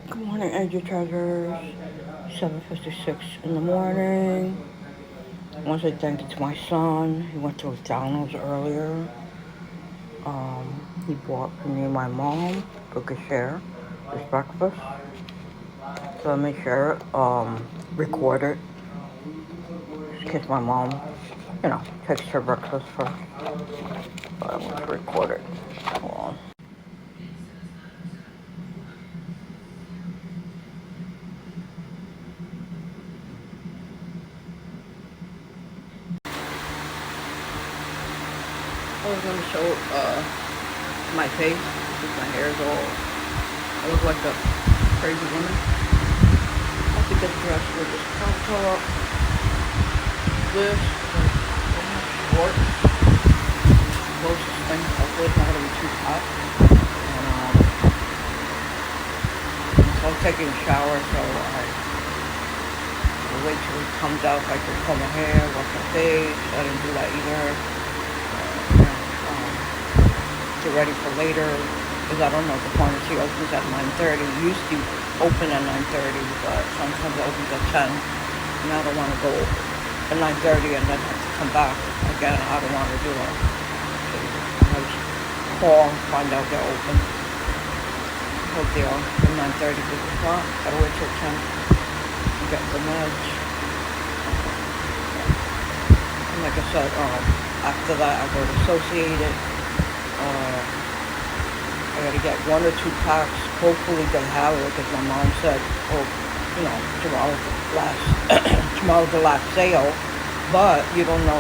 Good morning, Angel Treasures. 7:56 in the morning. I want to say thank you to my son. He went to McDonald's earlier. He bought for me and my mom. We could share this breakfast. So let me share it. Record it. In case my mom, takes her breakfast first. But I want to record it. Hold on. I was going to show my face because my hair is all. I look like a crazy woman. I have to get dressed with this crop top. This short, closest thing. Hopefully it's not gonna be too hot. So I'm taking a shower, so I'll wait till it comes out so I can comb my hair, wash my face. I didn't do that either. Get ready for later, because I don't know if the pharmacy opens at 9:30. It used to open at 9:30, but sometimes it opens at 10. And I don't want to go at 9:30 and then have to come back again. I don't want to do that. So I just call and find out they're open. Hope they are from 9:30, because if not, gotta wait till 10 and get the meds. And like I said, after that I go to Associated. I gotta get 1 or 2 packs. Hopefully they have it, because my mom said, tomorrow's the last sale. But you don't know.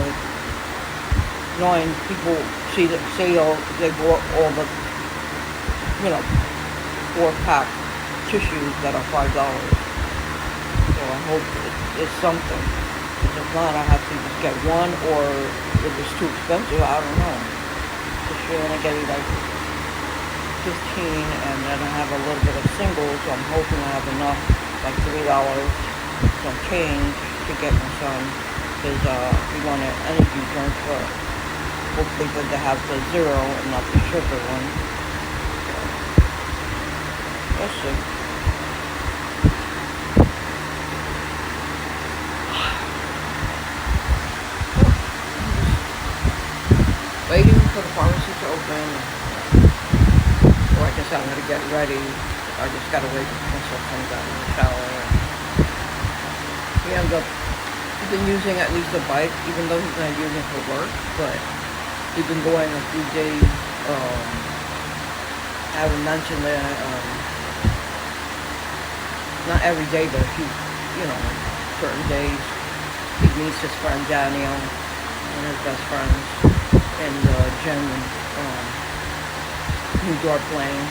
Knowing people see the sale, they bought all the, 4-pack tissues that are $5. So I hope it's something. Because if not, I have to just get one, or if it's too expensive, I don't know. This year I get like 15, and then I have a little bit of singles, so I'm hoping I have enough, like $3, some change to get my son, because we want an energy drink, but hopefully they have the zero and not the sugar one. So, let's see. Waiting for the pharmacy to open. So I guess I'm gonna get ready. I just gotta wait until myself comes out in the shower. He ends up, he's been using at least a bike, even though he's not using it for work, but he's been going a few days. I haven't mentioned that, not every day, but a few, certain days. He meets his friend Daniel and his best friends in the gym in New York Lane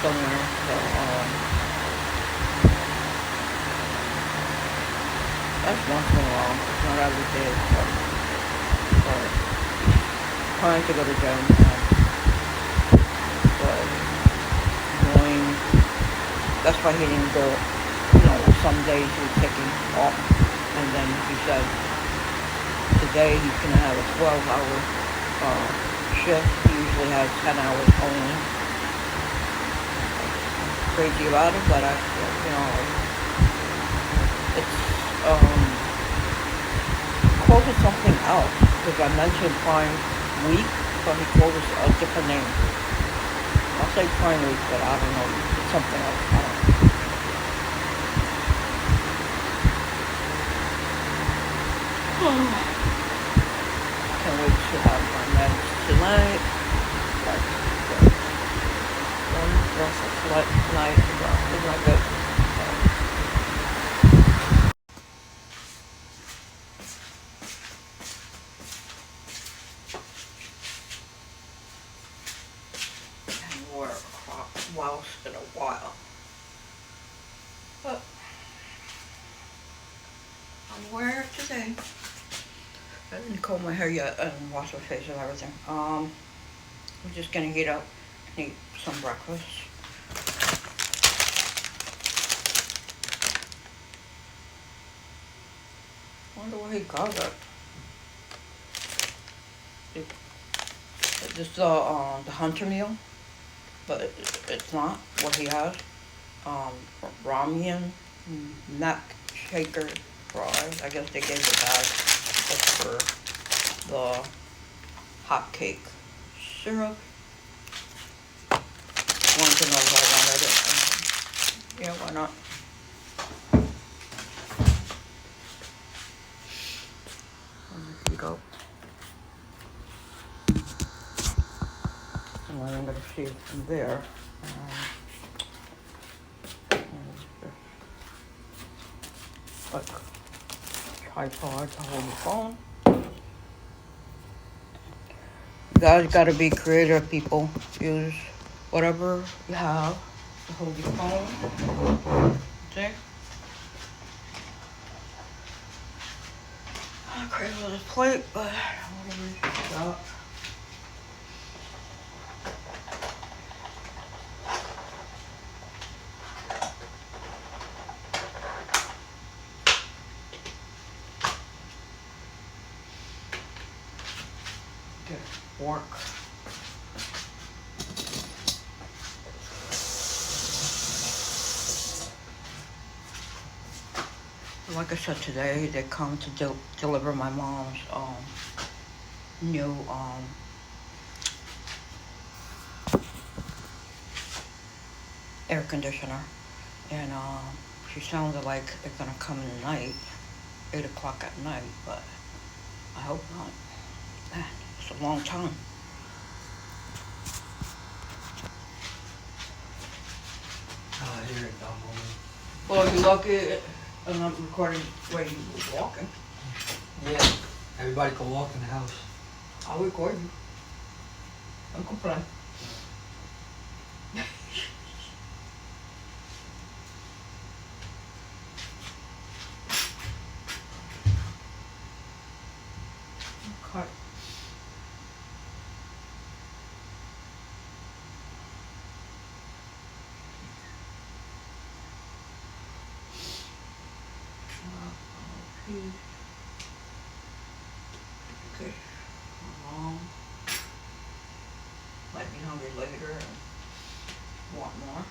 somewhere. So that's once in a while. It's not every day. So trying to go to gym, but going. That's why he didn't go. Some days he was taking off, and then he said today he's gonna have a 12-hour shift. He usually has 10 hours only. Crazy about it, but it's called it something else, because I mentioned Prime Week, but he called it a different name. I'll say Prime Week, but I don't know. It's something else. I don't know. Can't wait to have my meds tonight. Like, one rest night is not good. And wear a crop once in a while. But I'm wearing it today. I didn't comb my hair yet and wash my face and everything. We're just gonna heat up and eat some breakfast. Wonder where he got it. Just the hunter meal. but it's not what he has. Um, Ramen neck shaker fries. I guess they gave the bag just for the hot cake syrup. Wanted to know if I wanted it. Yeah, why not? Let me heat up. And then I'm gonna see it from there. Like tripod to hold the phone. You guys gotta be creative, people. Use whatever you have to hold your phone. See? I'm crazy with this plate, but whatever you got. Get fork. Like I said today, they come to deliver my mom's new air conditioner, and she sounded like they're gonna come in the night, 8 o'clock at night, but I hope not. Man, it's a long time. I hear it down Well, you're lucky I'm not recording where you were walking. Yeah, everybody can walk in the house. I'll record you. Don't complain. Okay. Okay. Might be hungry later and want more.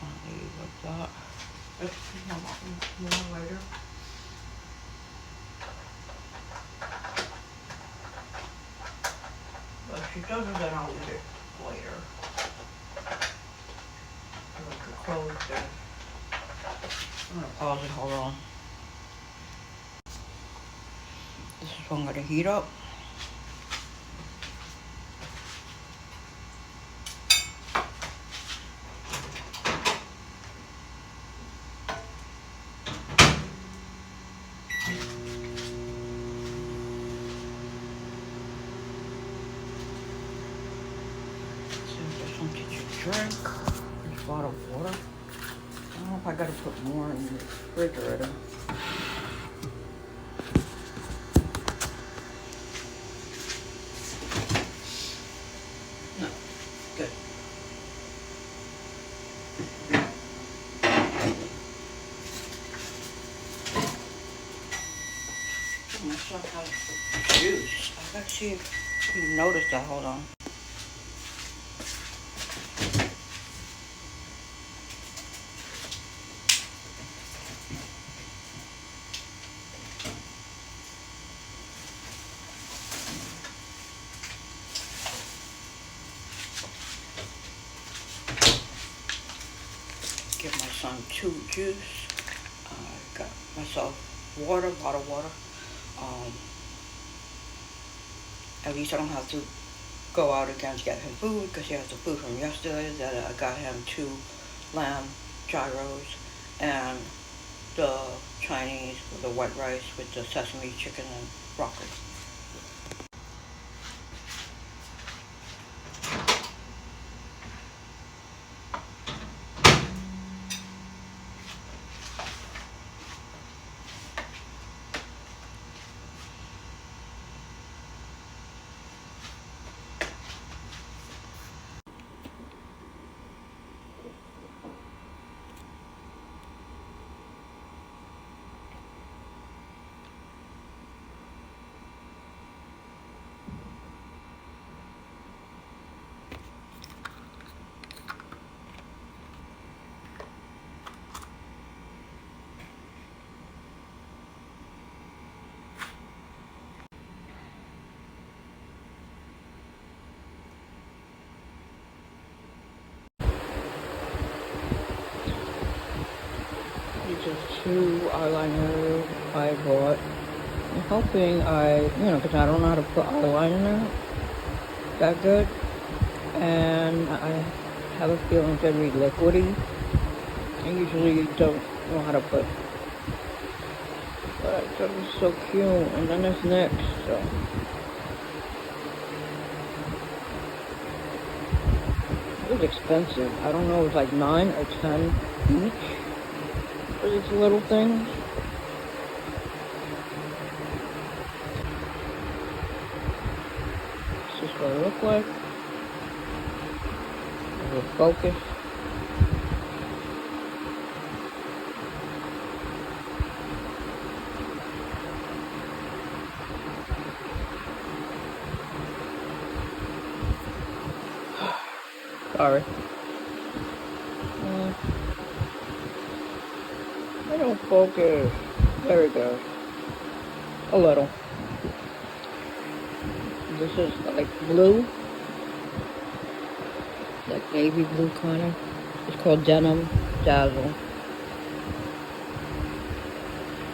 I'll leave it like that. If you want more later. But if she doesn't, then I'll eat it later. I like it closed then. I'm gonna pause it, hold on. This is what I'm gonna heat up. See if there's something to drink. There's a bottle of water. I don't know if I gotta put more in the refrigerator. No, good. Oh, my son has juice. I gotta see if you noticed that. Hold on. Give my son 2 juice. I got myself water, bottled water. At least I don't have to go out again to get him food because he has the food from yesterday. That I got him 2 lamb gyros and the Chinese with the white rice with the sesame chicken and broccoli. just 2 eyeliners I bought. I'm hoping because I don't know how to put eyeliner that good. And I have a feeling it's gonna be liquidy. I usually don't know how to put, but I thought it was so cute. And then there's next, so. It was expensive. I don't know, it was like 9 or 10 each for these little things. This is what it looked like. It will focus. Sorry. I don't focus. There we go. A little. This is like blue. Like navy blue kind of. It's called Denim Dazzle.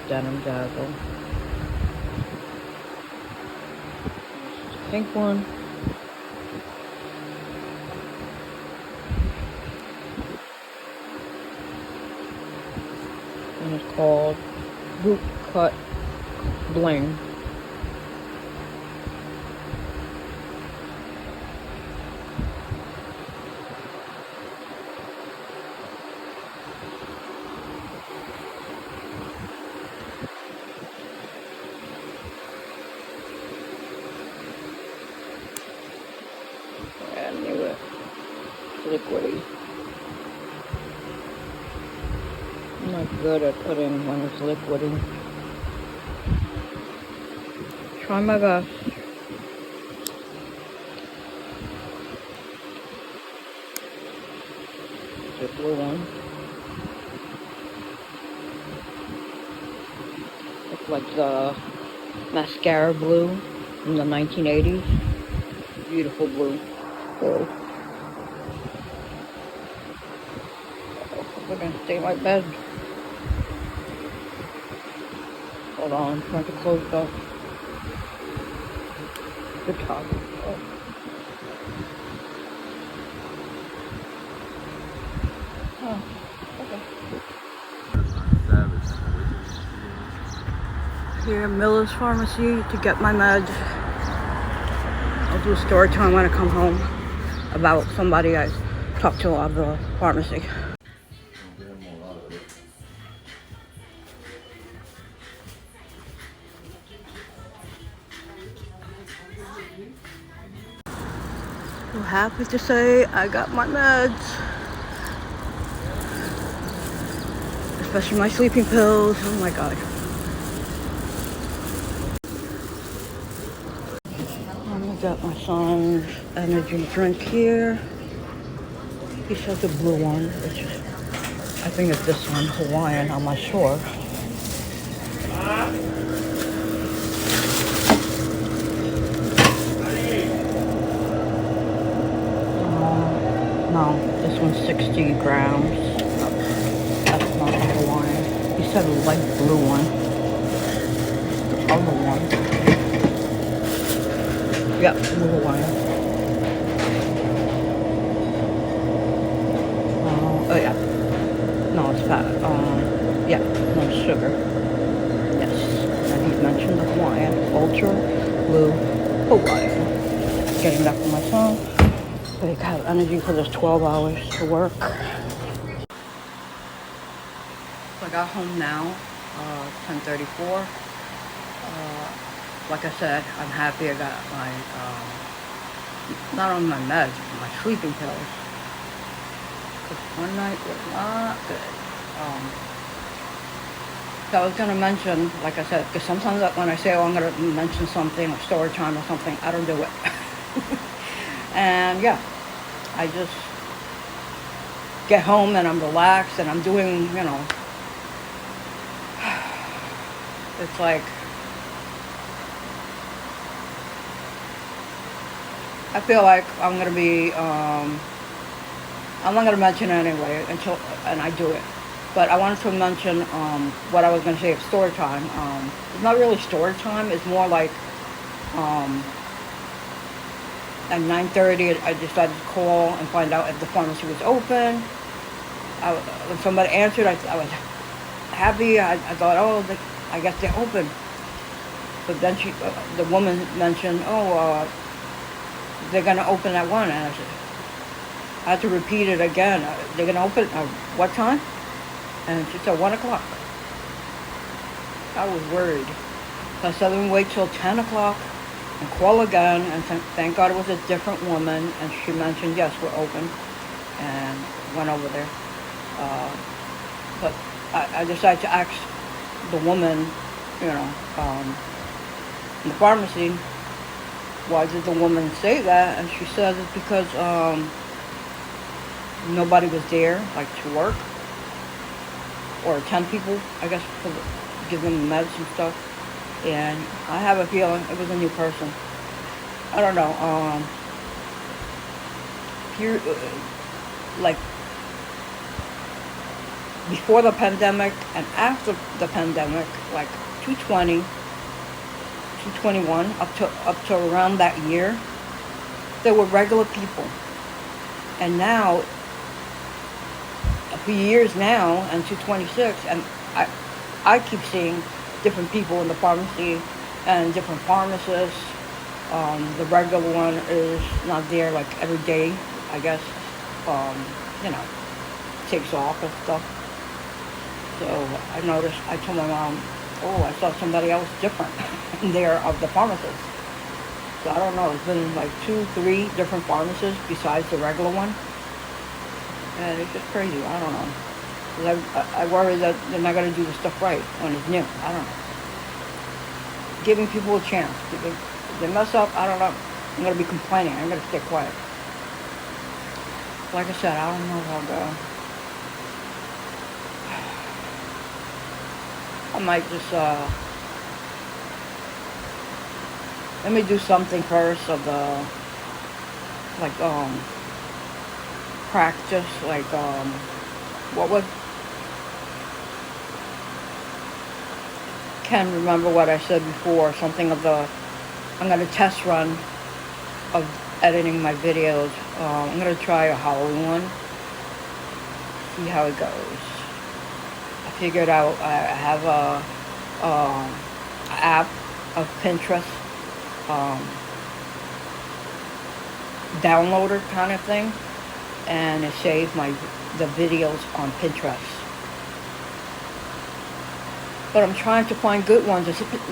Denim Dazzle. Pink one. And it's called Boot Cut Bling. I knew it. Liquidy. I'm not good at putting when it's liquidy. Try my best. The blue one. It's like the mascara blue from the 1980s. Beautiful blue. So, we're gonna stay in my bed. Hold on, I'm trying to close up the top. Oh, okay. Here at Miller's Pharmacy to get my meds. I'll do a story time when I come home about somebody I talked to at the pharmacy. So happy to say I got my meds. Especially my sleeping pills. Oh my god. I'm gonna get my son's energy drink here. He said the blue one, which is, I think it's this one, Hawaiian, I'm not sure. No, this one's 60 grams. That's not the Hawaiian. He said a light blue one. The other one. Yep, blue Hawaiian. Oh yeah. No, it's fat. Yeah, no sugar. Yes. And he mentioned the Hawaiian. Ultra Blue Hawaiian. Getting back to my son. So he can have energy for those 12 hours to work. So I got home now, 10:34. Like I said, I'm happy I got my, not only my meds, but my sleeping pills. Because one night was not good. So I was going to mention, like I said, because sometimes when I say, oh, I'm going to mention something, or story time or something, I don't do it. And yeah, I just get home and I'm relaxed and I'm doing, it's like, I feel like I'm gonna be, I'm not gonna mention it anyway and I do it. But I wanted to mention what I was going to say of story time. It's not really story time. It's more like um, at 9:30, I decided to call and find out if the pharmacy was open. When somebody answered, I was happy. I thought, oh, I guess they're open. But then the woman mentioned, oh, they're gonna open at 1, and I had to repeat it again. They're gonna open at what time? And she said 1 o'clock. I was worried. So I said, let me wait till 10 o'clock and call again. And thank God it was a different woman. And she mentioned, yes, we're open. And went over there. But I decided to ask the woman, in the pharmacy, why did the woman say that? And she said it's because nobody was there, like, to work. Or 10 people, I guess, to give them meds and stuff. And I have a feeling it was a new person. I don't know. Here, like, before the pandemic and after the pandemic, like 220, 221, up to around that year, there were regular people. And now, a few years now, and 226, and I keep seeing different people in the pharmacy and different pharmacists. The regular one is not there like every day, I guess. Takes off and stuff. So I noticed, I told my mom, oh, I saw somebody else different in there of the pharmacist. So I don't know, it's been like 2, 3 different pharmacists besides the regular one. And it's just crazy, I don't know. 'Cause I worry that they're not going to do the stuff right when it's new. I don't know. Giving people a chance. If they mess up, I don't know. I'm going to be complaining. I'm going to stay quiet. Like I said, I don't know if I'll go. I might just, let me do something first of the, like, practice, like, what was, can't remember what I said before, something of the, I'm going to test run of editing my videos. I'm going to try a Halloween one, see how it goes. I figured out I have a app of Pinterest downloader kind of thing, and it saves the videos on Pinterest. But I'm trying to find good ones.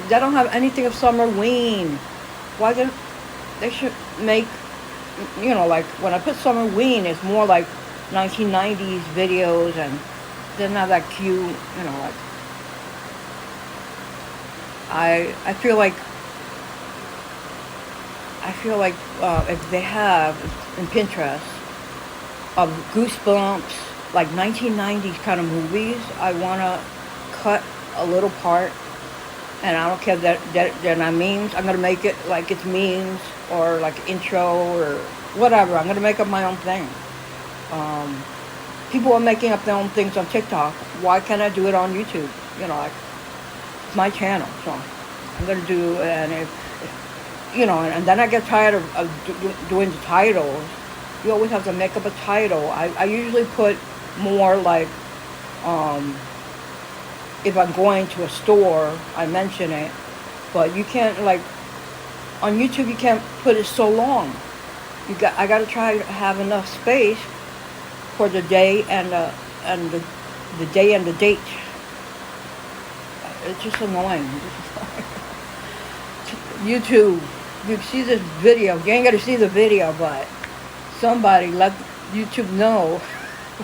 They don't have anything of Summerween. Why don't they should make, like when I put Summerween, it's more like 1990s videos, and they're not that cute, like. I feel like if they have in Pinterest Goosebumps, like 1990s kind of movies, I wanna cut a little part, and I don't care that they're not memes. I'm gonna make it like it's memes or like intro or whatever. I'm gonna make up my own thing. People are making up their own things on TikTok. Why can't I do it on YouTube? Like, it's my channel, so I'm gonna do. And and then I get tired of doing the titles. You always have to make up a title. I usually put more like, if I'm going to a store, I mention it. But you can't, like, on YouTube, you can't put it so long. I gotta try to have enough space for the day and the day and the date. It's just annoying. YouTube, you see this video. You ain't gonna see the video, but somebody let YouTube know,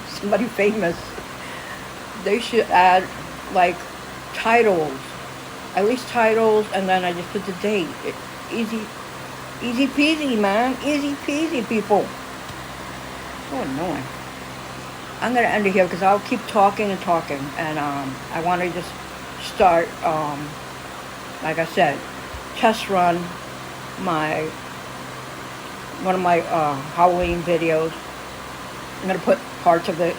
somebody famous, they should add like titles, at least titles, and then I just put the date. Easy peasy, man. Easy peasy, people. So annoying. I'm gonna end it here because I'll keep talking and talking, and I want to just start, like I said, test run one of my Halloween videos. I'm gonna put parts of it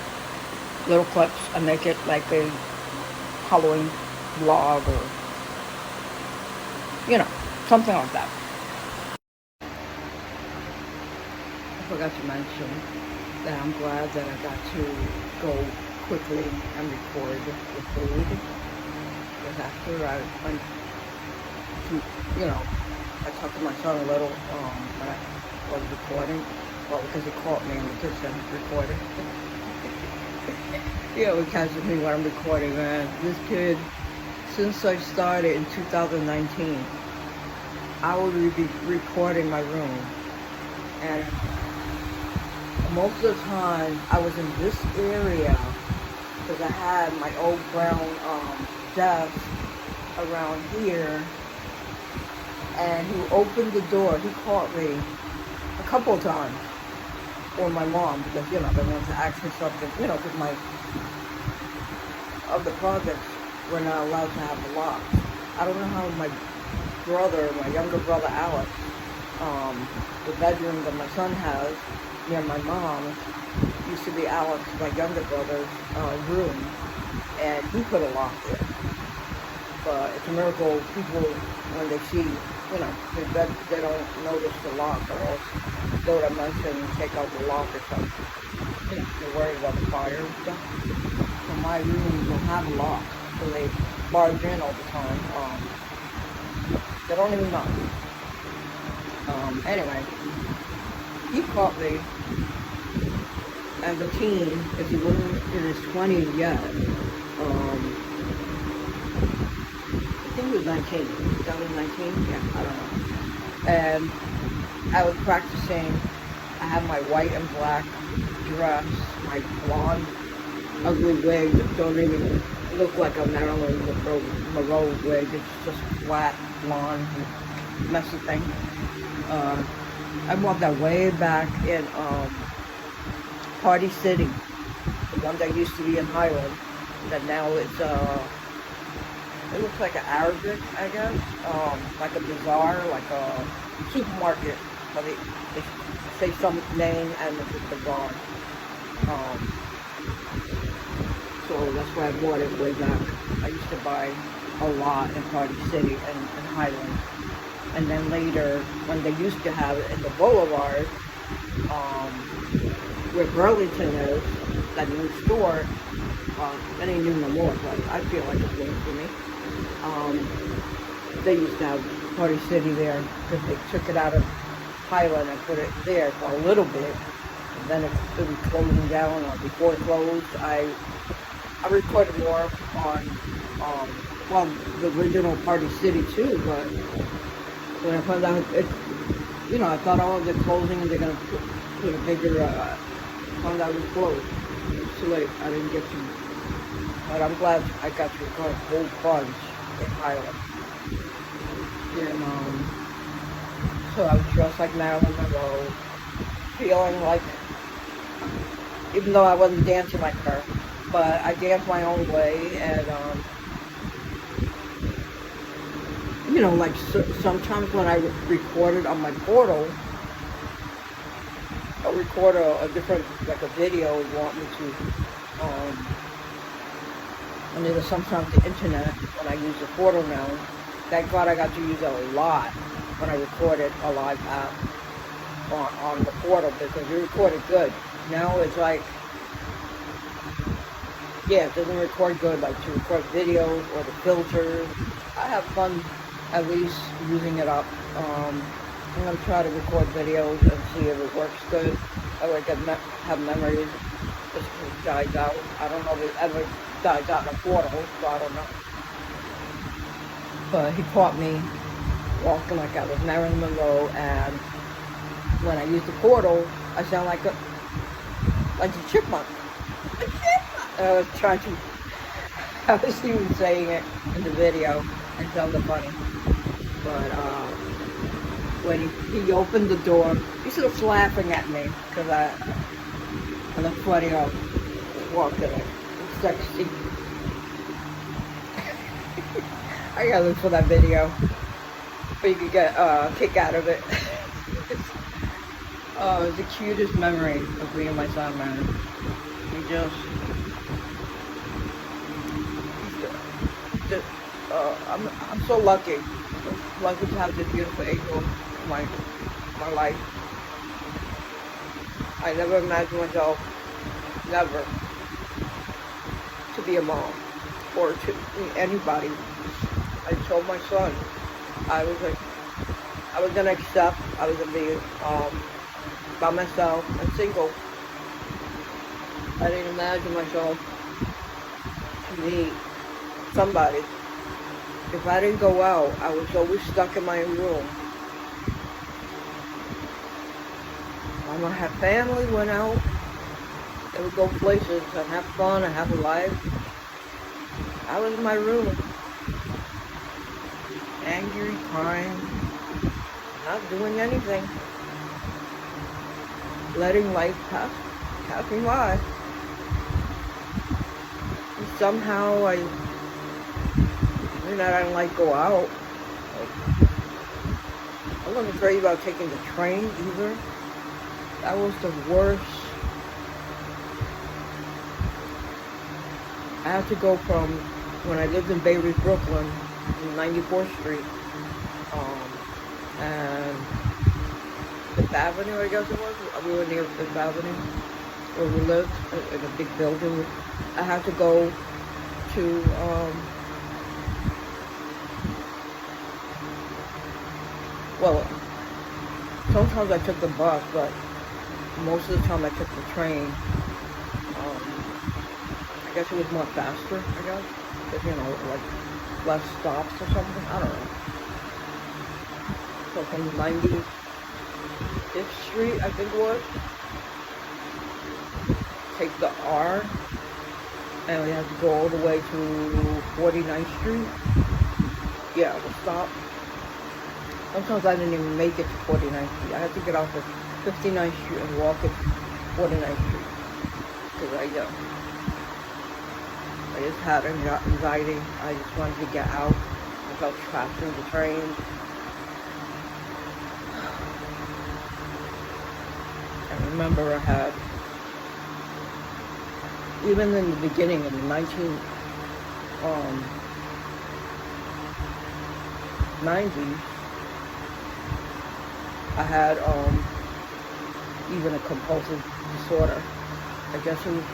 little clips and make it like a Halloween vlog or, something like that. I forgot to mention that I'm glad that I got to go quickly and record the food. Because after I went to, I talked to my son a little when I was recording. Well, because he caught me in the kitchen recording. He catches me when I'm recording, man. This kid, since I started in 2019, I would be recording my room. And most of the time, I was in this area because I had my old brown desk around here. And he opened the door. He caught me a couple of times. Or my mom, because, they wanted to ask me something, because of the projects, we're not allowed to have the locks. I don't know how my younger brother Alex, the bedroom that my son has near my mom, used to be Alex, my younger brother's room, and he put a lock there. But it's a miracle people, when they see, they don't notice the lock, or else go to mention and take out the lock or something. They're worried about the fire and stuff. So my room don't have a lock, so they barge in all the time. They don't even know. Anyway, he caught me as a teen, if he wasn't in his 20s yet. I think it was 19, 2019, yeah, I don't know. And I was practicing. I had my white and black dress, my blonde, ugly wig that don't even look like a Marilyn Monroe wig. It's just flat, blonde, messy thing. I bought that way back in Party City, the one that used to be in Highland, that now it's it looks like an Arabic, I guess, like a bazaar, like a supermarket, but they say some name and it's a bazaar. So that's why I bought it way back. I used to buy a lot in Party City and Highland. And then later, when they used to have it in the Boulevard, where Burlington is, that new store, it ain't new no more, but I feel like it's new for me. They used to have Party City there because they took it out of Highland and put it there for a little bit. And then it was closing down, or before it closed, I recorded more on, the original Party City too, but when I found out, I thought, they're closing and they're going to put a bigger, found out it was closed. It's too late, I didn't get to, but I'm glad I got to record a whole bunch in Highland. And, so I was dressed like Marilyn Monroe, feeling like, even though I wasn't dancing like her, but I danced my own way, and, sometimes when I recorded on my portal, I'll record a different, like a video, you want me to, and there's sometimes the internet, when I use the portal now. Thank God I got to use it a lot when I recorded a live app on the portal, because you recorded good. Now it's like, it doesn't record good, like to record videos or the filters. I have fun at least using it up. I'm going to try to record videos and see if it works good. That way I can have memories. This dies out. I don't know if it ever dies out in a portal, so I don't know. But he caught me walking like I was Marilyn Monroe, and when I use the portal, I sound like a chipmunk. A chipmunk! I was even saying it in the video and sounded funny. But when he opened the door, he sort of laughing at me because I look funny. I was walking like sexy. I gotta look for that video, but you could get a kick out of it. It's the cutest memory of me and my son, man. I'm so lucky. Lucky to have this beautiful angel in my life. I never imagined myself, never, to be a mom or to anybody. I told my son I was like, I was gonna accept. I was gonna be by myself and single. I didn't imagine myself to meet somebody. If I didn't go out, I was always stuck in my room. When I had family, went out, they would go places and have fun and have a life. I was in my room, angry, crying, not doing anything, letting life pass me by. And somehow I didn't like go out. I wasn't afraid about taking the train either. That was the worst. I had to go from when I lived in Bay Ridge, Brooklyn, in 94th Street, and Fifth Avenue, I guess it was. We were near Fifth Avenue, where we lived, in a big building. I had to go to, well, sometimes I took the bus, but most of the time I took the train. I guess it was more faster, I guess. Because, like less stops or something. I don't know. So from 95th Street, I think it was, take the R, and we had to go all the way to 49th Street. Yeah, the stop. Sometimes I didn't even make it to 49th Street. I had to get off at 59th Street and walk at 49th Street. Because I just had anxiety. I just wanted to get out. I felt trapped in the train. I remember I had, even in the beginning of the 90s, I had even a compulsive disorder. I guess it was,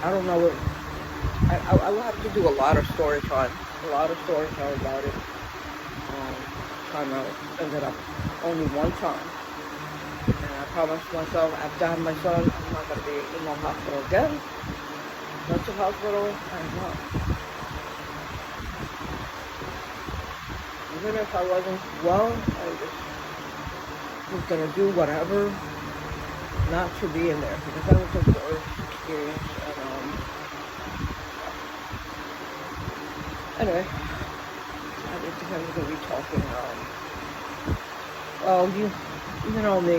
I don't know. I will have to do a lot of story time about it. Time I ended up only one time, and I promised myself after I had my son, I'm not going to be in the hospital again. Mental hospital, I'm not. Even if I wasn't well, I just was going to do whatever not to be in there, because that was the worst experience. And anyway, I didn't think I was going to be talking. Well, you know me.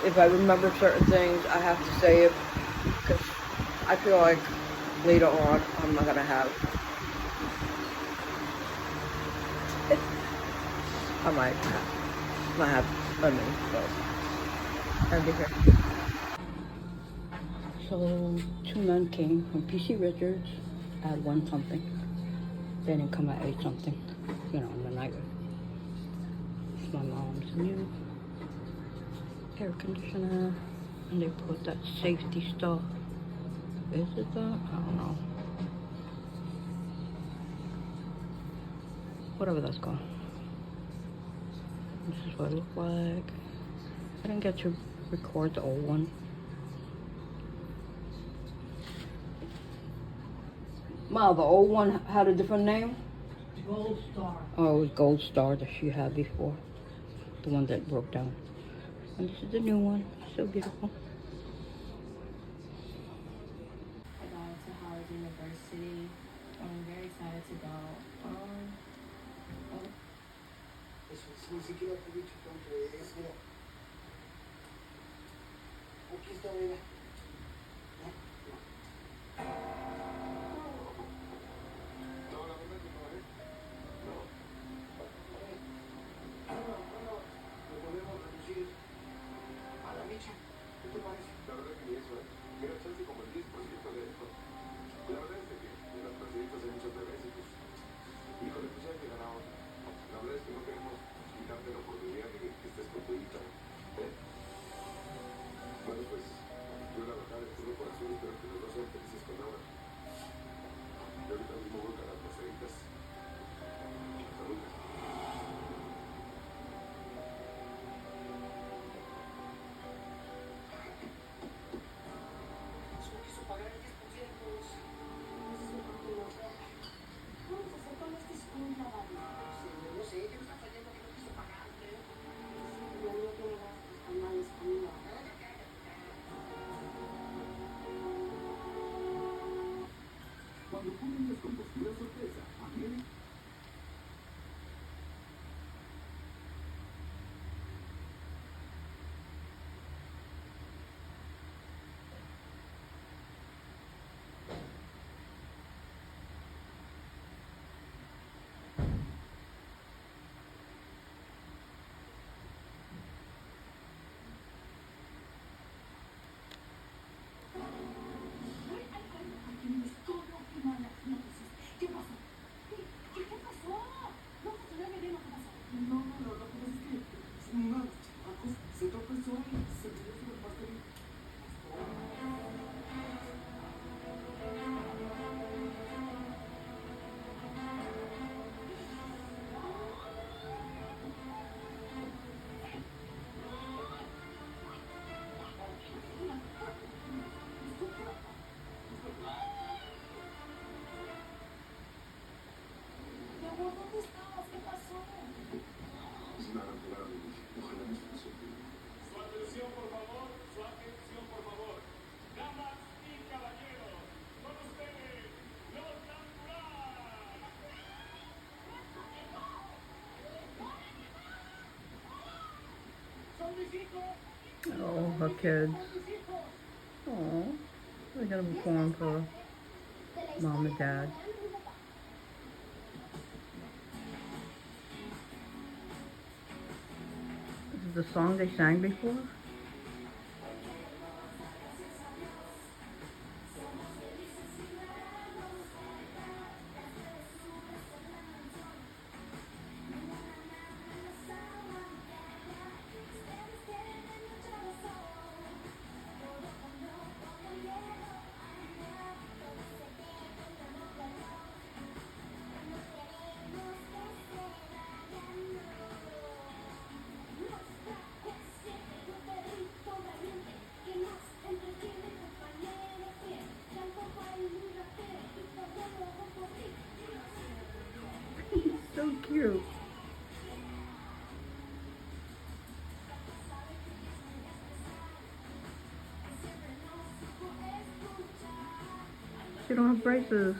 If I remember certain things, I have to say it, because I feel like later on I'm not going to have. I might not have money, but I'll be here. So 2 men came from PC Richards at 1 something. They didn't come at 8 something, in the night. It's my mom's new air conditioner, and they put that safety stuff. Is it that? I don't know. Whatever that's called. This is what it looked like. I didn't get to record the old one. Wow, the old one had a different name? Gold Star. Oh, it was Gold Star that she had before. The one that broke down. And this is the new one. So beautiful. I got into Howard University. I'm very excited to go. La verdad que ni eso, ¿eh? Mira, chance como el 10% de eso. Oh, her kids. Oh, they're gonna perform for mom and dad. This is the song they sang before? So cute. She don't have braces.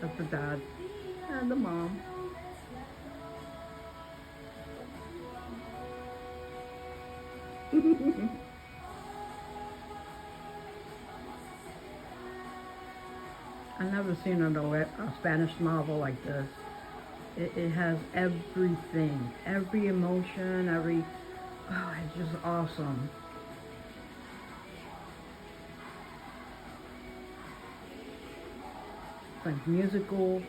That's the dad and the mom. I've never seen a Spanish novel like this. It has everything, every emotion, it's just awesome. It's like musical,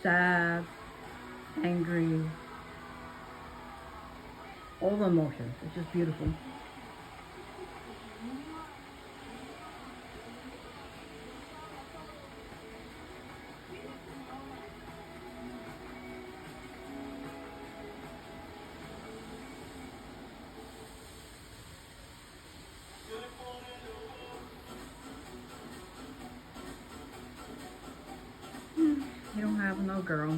sad, angry, all the emotions. It's just beautiful. You don't have no girl.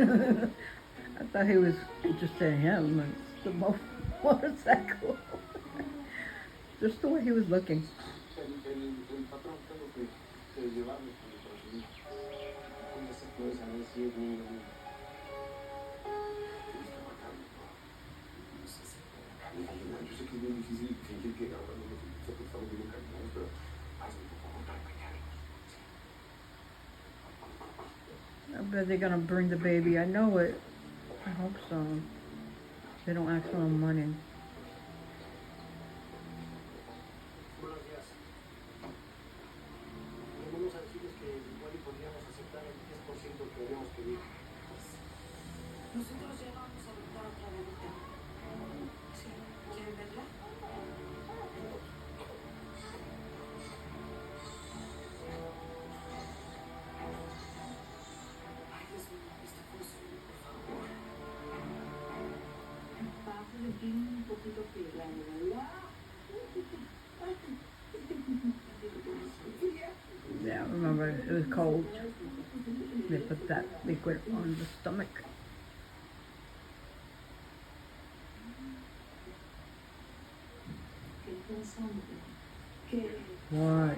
I thought he was interested in him, the motorcycle. Just the way he was looking. El patrón tengo que llevarlos con el brasileño. ¿Dónde se puede saber si es niño o niña? Tienes que marcarlo, ¿no? No sé si puedo. Mira, yo sé que es bien difícil fingir que ahora no nos gusta porque estamos bien encariñados, pero hazme por favor para engañarlos. I bet they're gonna bring the baby. I know it. I hope so. They don't ask for no money. Buenos días. Venimos a decirles que igual y podríamos aceptar el 10% que habíamos pedido. Nosotros ya vamos a adoptar otra bebita. Sí, ¿quieren verla? Ay, Dios mío, está funcionando, por favor. Bájale bien un poquito pegado, ¿verdad? Yeah, remember it was cold. They put that liquid on the stomach. ¿Qué pensando? ¿Qué? What?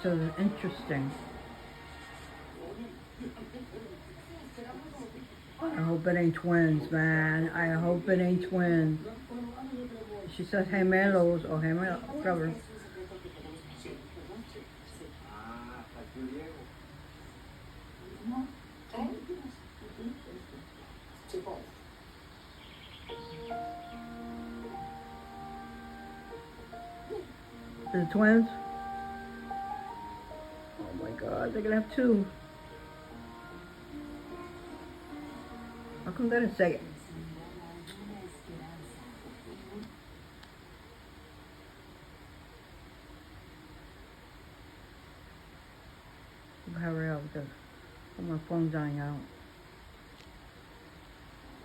So interesting. I hope it ain't twins, man. I hope it ain't twins. She says gemelos or gemelo, whatever. Ah, aquí Diego. No. Sí, Paul. The twins? Oh my god, they're gonna have two. How come they didn't say it? Hurry up because my phone's dying out.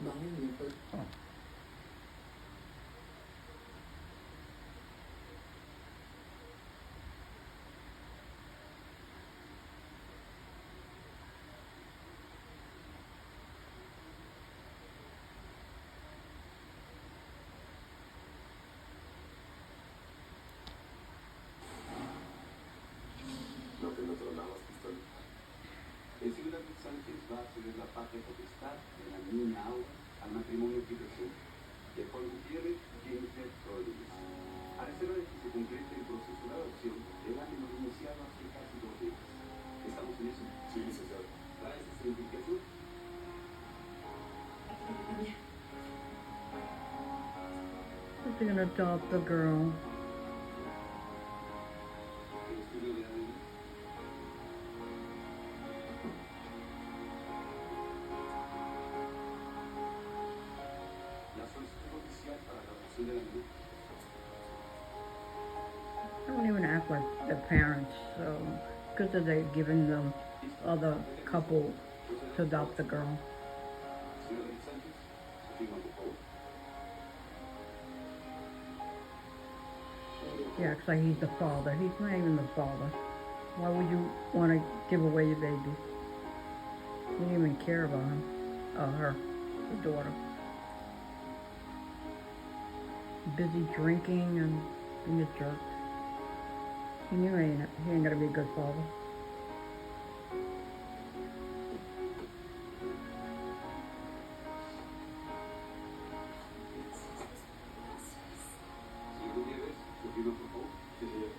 Oh. No te lo tronabas, pistola. El señor David Sánchez va a ceder la patria potestad de la niña Aura al matrimonio que presenta de Juan Gutiérrez y Jennifer Rodríguez. A reserva de que se concrete el proceso de adopción, el ánimo iniciado hace casi 2 días. ¿Estamos en eso? Sí, licenciado. ¿Traes esa identificación? They're gonna adopt the girl. El estudio de ADN. La solicitud oficial para la adopción de la niña. They don't even act like the parents, so because they're giving them other couple to adopt the girl. Señor David Sánchez, afirma por favor. Yeah, it's like he's the father. He's not even the father. Why would you want to give away your baby? You don't even care about him. Her, the daughter. Busy drinking and being a jerk. He knew he ain't gonna be a good father. Señor Gutiérrez, afirma por favor. Sí, señor.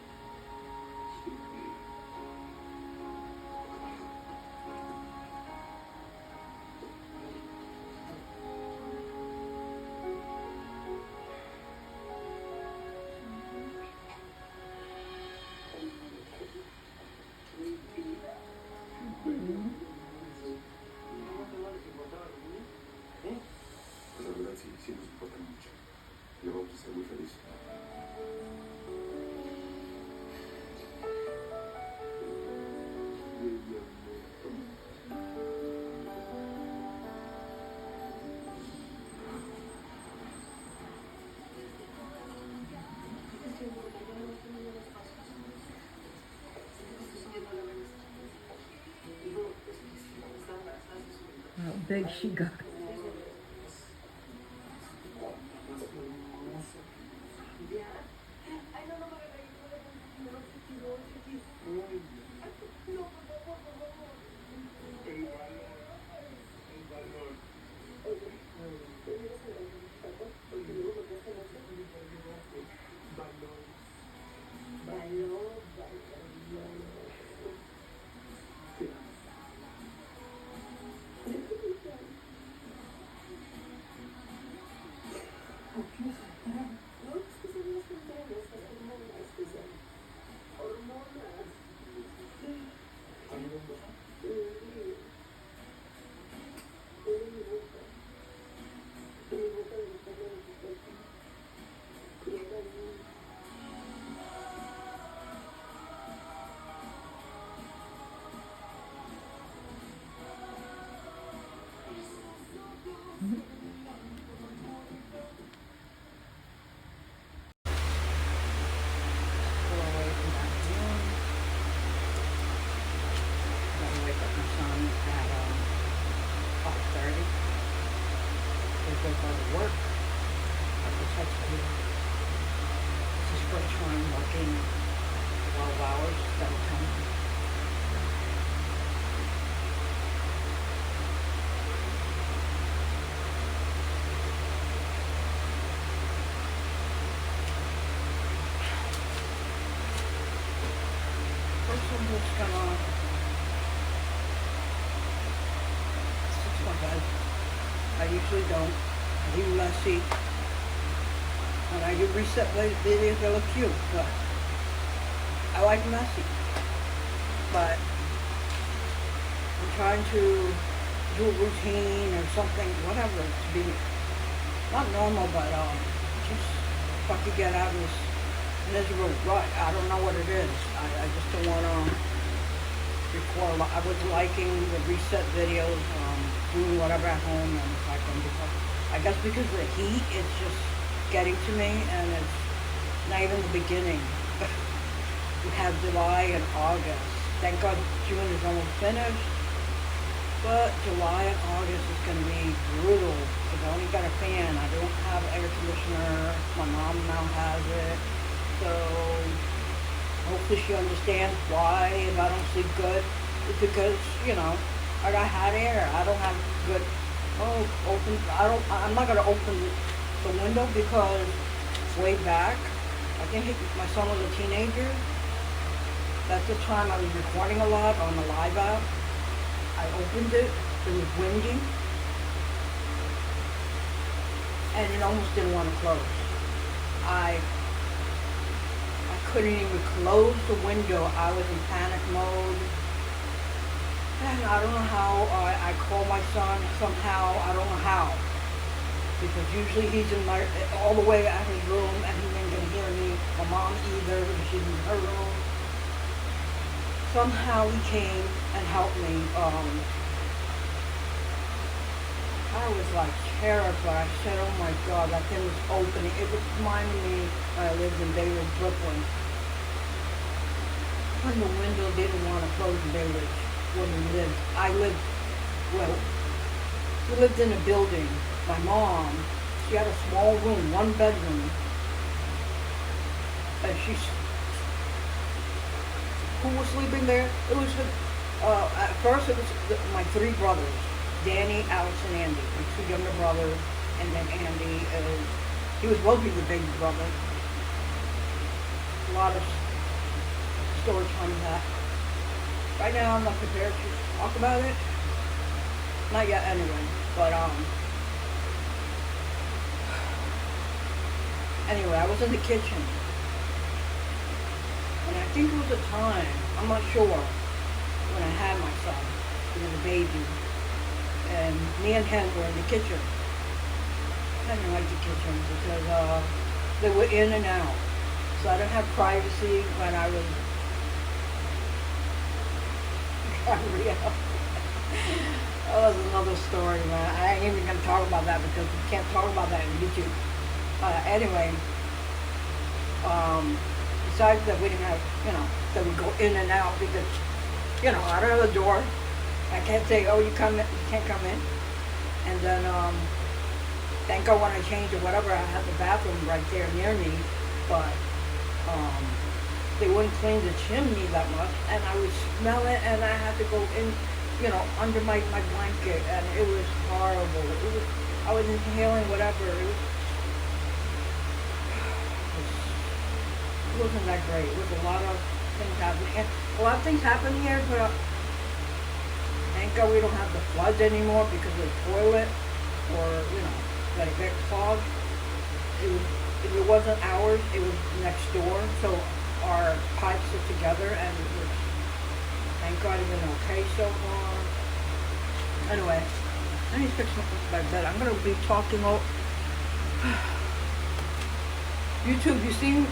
Pues la verdad sí, sí nos importa mucho. Le vamos a ser muy felices. big she got. Work. I just have to. This is first time working 12 hours instead of 10. First I'm just gonna fix my bed. I usually don't. I do messy. When I do reset videos, they look cute, but I like messy. But I'm trying to do a routine or something, whatever, to be not normal, but just fucking get out of this miserable rut. I don't know what it is. I just don't want to record. I was liking the reset videos, doing whatever at home, and it's like I guess because of the heat, it's just getting to me, and it's not even the beginning. We have July and August. Thank God June is almost finished, but July and August is going to be brutal because I only got a fan. I don't have air conditioner. My mom now has it, so hopefully she understands why if I don't sleep good. It's because, you know, I got hot air. I don't have good. I'm not gonna open the window because way back, I think my son was a teenager. That's the time I was recording a lot on the live app. I opened it, it was windy, and it almost didn't want to close. I couldn't even close the window. I was in panic mode. And I don't know how, I call my son somehow, I don't know how. Because usually he's in all the way out his room and he ain't gonna hear me. My mom either, because she's in her room. Somehow he came and helped me. I was like terrified. I said, oh my God, that thing was opening. It reminded me when I lived in Bayridge, Brooklyn. When the window didn't want to close in Bayridge. When we lived. We lived in a building. My mom, she had a small room, one bedroom. And who was sleeping there? It was, at first it was my three brothers, Danny, Alex, and Andy. My two younger brothers, and then Andy, he was supposed to be the big brother. A lot of stories on that. Right now, I'm not prepared to talk about it. Not yet, anyway. But, anyway, I was in the kitchen. And I think it was a time, I'm not sure, when I had my son. He was a baby. And me and him were in the kitchen. I didn't like the kitchen because, they were in and out. So I didn't have privacy when I was Gabrielle. That was another story, man. I ain't even gonna talk about that because we can't talk about that on YouTube. Anyway, besides that we didn't have, that we go in and out because, out of the door. I can't say, oh, you can't come in. And then, thank God when I changed or whatever, I had the bathroom right there near me, but, they wouldn't clean the chimney that much, and I would smell it, and I had to go in, under my blanket, and it was horrible. I was inhaling whatever. It wasn't that great. It was a lot of things happening. And a lot of things happen here, but thank God we don't have the floods anymore because of the toilet or, that it gets clogged. If it wasn't ours, it was next door. So our pipes are together and it was, thank God it been okay so far. Anyway, I need to fix my bed. I'm going to be talking all... YouTube, you see...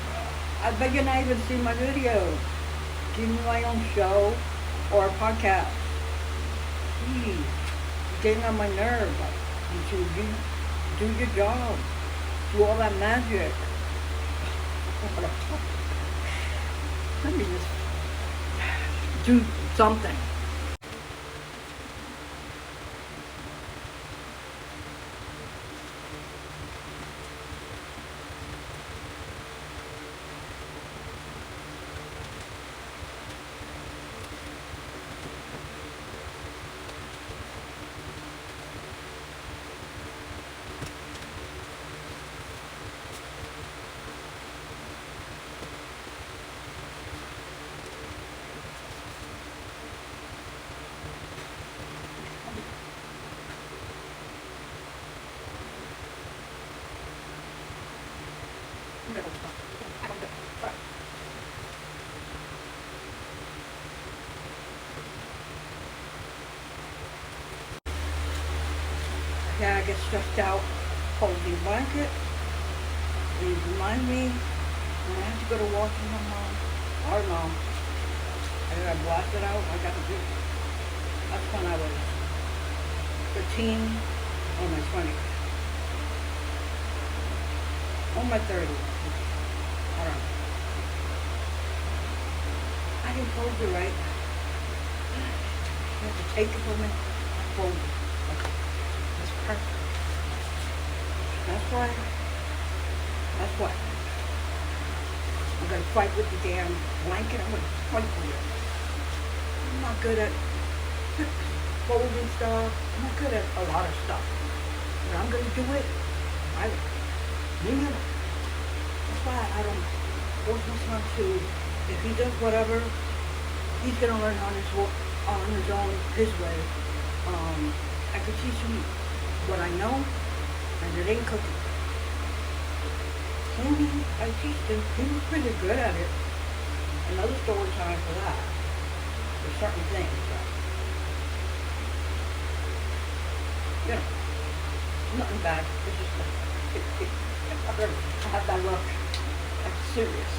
I bet you're not even seeing my video. Give me my own show or a podcast. Jeez, you're getting on my nerve. YouTube, you do your job. Do all that magic. Let me just do something. Yeah, I get stressed out holding blanket. They remind me when I have to go to walk with my mom. I don't know. I gotta blast it out. I gotta do. That's when I was 13 or my 20s. Or my 30s. I don't know. I didn't fold it right. You have to take it from me. I fold it. Okay. That's perfect. That's right. That's what. I'm gonna fight with the damn blanket. I'm gonna fight with it. I'm not good at folding stuff. I'm not good at a lot of stuff. But I'm gonna do it. That's why I don't force my son to. If he does whatever, he's gonna learn on his own, his way. I could teach him what I know, and it ain't cooking. Cleaning, I teach him. He was pretty good at it. Another story time for that. There's certain things, but nothing bad. It's just I have that luck. That's serious.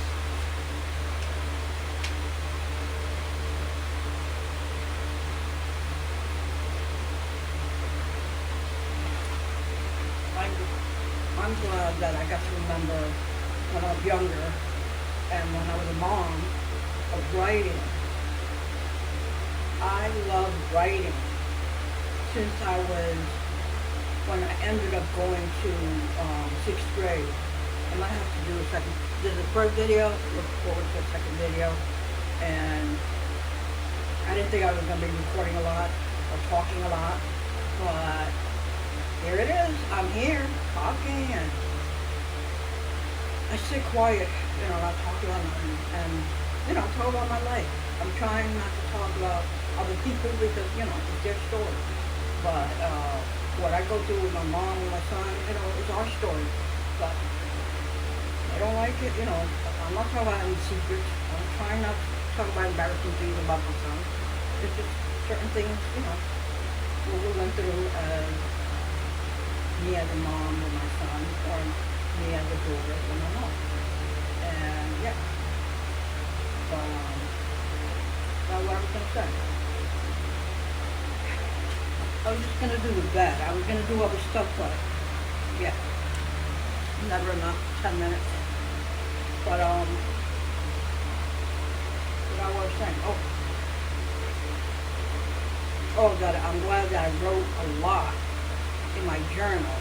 I'm glad that I got to remember when I was younger and when I was a mom of writing. I love writing since when I ended up going to 6th grade. I might have to do a second. There's a first video, look forward to a second video. And I didn't think I was going to be recording a lot or talking a lot, but here it is. I'm here talking and I sit quiet, not talk about nothing and, talk about my life. I'm trying not to talk about other people because, it's their story. But what I go through with my mom and my son, it's our story. But I don't like it, I'm not talking about any secrets. I'm trying not to talk about embarrassing things about my son. It's just certain things, what we went through as me as a mom with my son, or me as a daughter with my mom. And yeah. But that's what I was gonna say. I was just gonna do the bed. I was gonna do other stuff, but yeah. Never enough, 10 minutes. But what I was saying, that I'm glad that I wrote a lot. in my journal,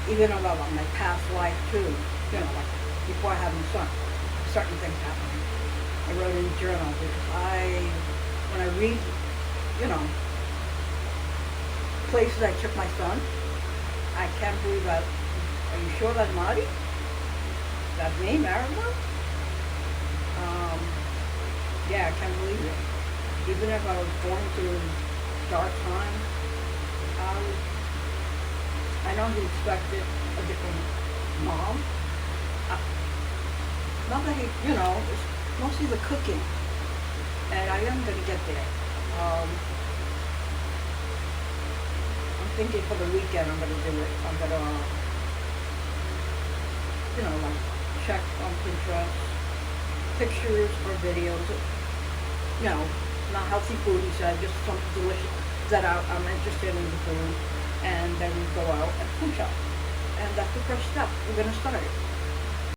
even about like, my past life too. You know, like before I had my son, certain things happening. I wrote in the journal because when I read, you know, places I took my son, I can't believe that. Are you sure that's Marty? That me, Maribel? Yeah, I can't believe it. Even if I was going through dark times, I know he expected a different mom. Not that he, you know, it's mostly the cooking. And I am going to get there. I'm thinking for the weekend I'm going to do it. I'm going to, you know, like check on Pinterest, pictures or videos, you know, not healthy food, he said, just something delicious that I'm interested in the food. And then we go out and food shop. And that's the first step. We're going to start it.